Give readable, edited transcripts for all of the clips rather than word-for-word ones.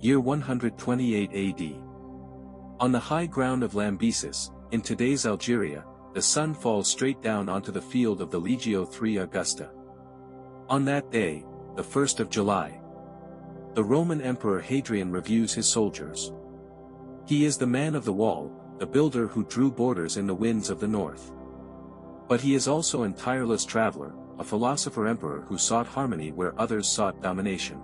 Year 128 AD. On the high ground of Lambaesis, in today's Algeria, the sun falls straight down onto the field of the Legio III Augusta. On that day, the 1st of July, the Roman Emperor Hadrian reviews his soldiers. He is the man of the wall, the builder who drew borders in the winds of the north. But he is also an tireless traveler, a philosopher-emperor who sought harmony where others sought domination.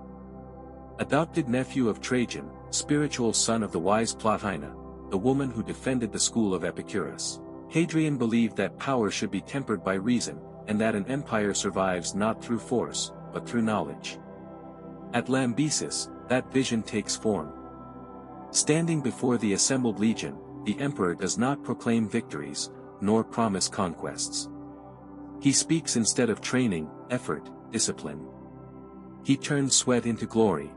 Adopted nephew of Trajan, spiritual son of the wise Plotina, the woman who defended the school of Epicurus, Hadrian believed that power should be tempered by reason, and that an empire survives not through force, but through knowledge. At Lambaesis, that vision takes form. Standing before the assembled legion, the emperor does not proclaim victories, nor promise conquests. He speaks instead of training, effort, discipline. He turns sweat into glory,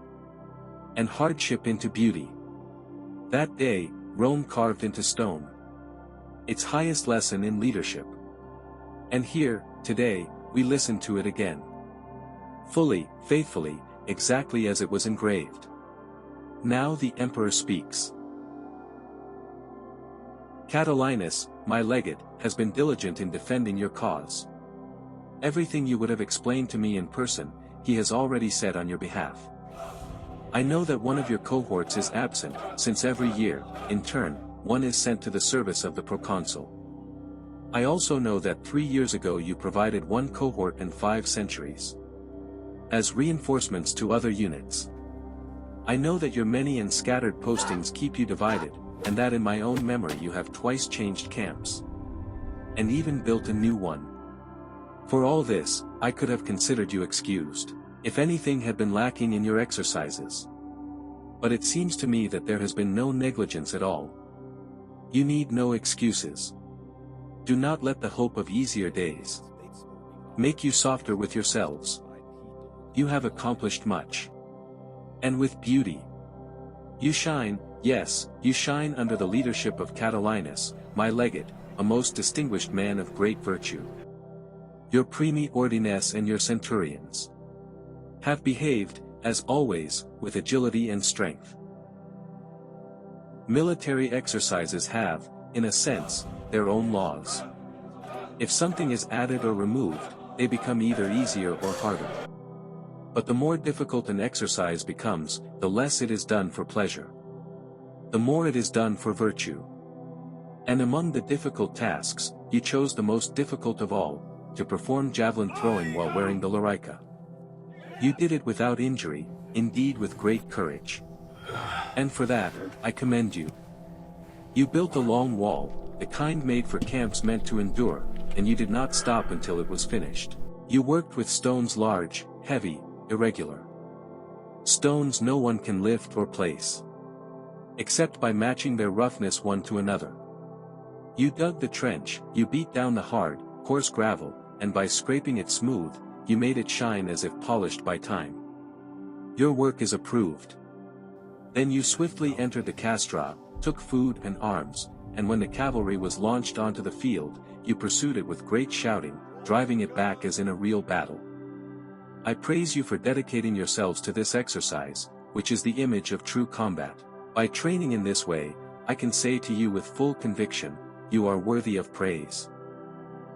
and hardship into beauty. That day, Rome carved into stone its highest lesson in leadership. And here, today, we listen to it again. Fully, faithfully, exactly as it was engraved. Now the emperor speaks. Catilinus, my legate, has been diligent in defending your cause. Everything you would have explained to me in person, he has already said on your behalf. I know that one of your cohorts is absent, since every year, in turn, one is sent to the service of the proconsul. I also know that 3 years ago you provided one cohort and 5 centuries as reinforcements to other units. I know that your many and scattered postings keep you divided, and that in my own memory you have twice changed camps, and even built a new one. For all this, I could have considered you excused, if anything had been lacking in your exercises. But it seems to me that there has been no negligence at all. You need no excuses. Do not let the hope of easier days make you softer with yourselves. You have accomplished much. And with beauty. You shine, yes, you shine under the leadership of Catilinus, my legate, a most distinguished man of great virtue. Your primi ordines and your centurions have behaved, as always, with agility and strength. Military exercises have, in a sense, their own laws. If something is added or removed, they become either easier or harder. But the more difficult an exercise becomes, the less it is done for pleasure. The more it is done for virtue. And among the difficult tasks, you chose the most difficult of all, to perform javelin throwing while wearing the lorica. You did it without injury, indeed with great courage. And for that, I commend you. You built a long wall, the kind made for camps meant to endure, and you did not stop until it was finished. You worked with stones large, heavy, irregular. Stones no one can lift or place, except by matching their roughness one to another. You dug the trench, you beat down the hard, coarse gravel, and by scraping it smooth, you made it shine as if polished by time. Your work is approved. Then you swiftly entered the castra, took food and arms, and when the cavalry was launched onto the field, you pursued it with great shouting, driving it back as in a real battle. I praise you for dedicating yourselves to this exercise, which is the image of true combat. By training in this way, I can say to you with full conviction, you are worthy of praise.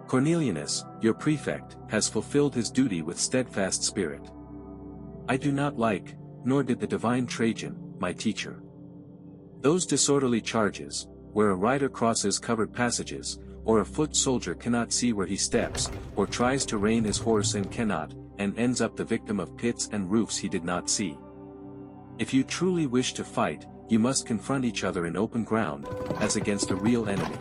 Cornelius, your prefect, has fulfilled his duty with steadfast spirit. I do not like, nor did the divine Trajan, my teacher, those disorderly charges, where a rider crosses covered passages, or a foot soldier cannot see where he steps, or tries to rein his horse and cannot, and ends up the victim of pits and roofs he did not see. If you truly wish to fight, you must confront each other in open ground, as against a real enemy.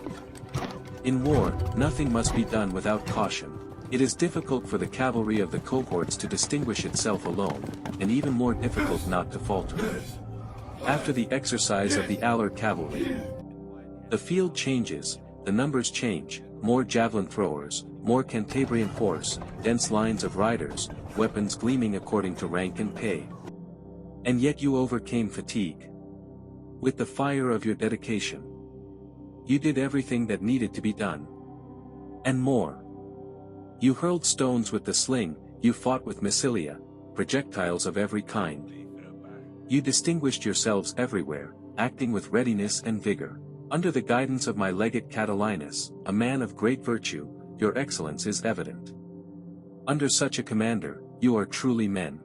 In war, nothing must be done without caution. It is difficult for the cavalry of the cohorts to distinguish itself alone, and even more difficult not to falter. After the exercise of the Allard cavalry, the field changes, the numbers change, more javelin throwers, more Cantabrian horse, dense lines of riders, weapons gleaming according to rank and pay. And yet you overcame fatigue with the fire of your dedication. You did everything that needed to be done. And more. You hurled stones with the sling, you fought with missilia, projectiles of every kind. You distinguished yourselves everywhere, acting with readiness and vigor. Under the guidance of my legate Catilinus, a man of great virtue, your excellence is evident. Under such a commander, you are truly men.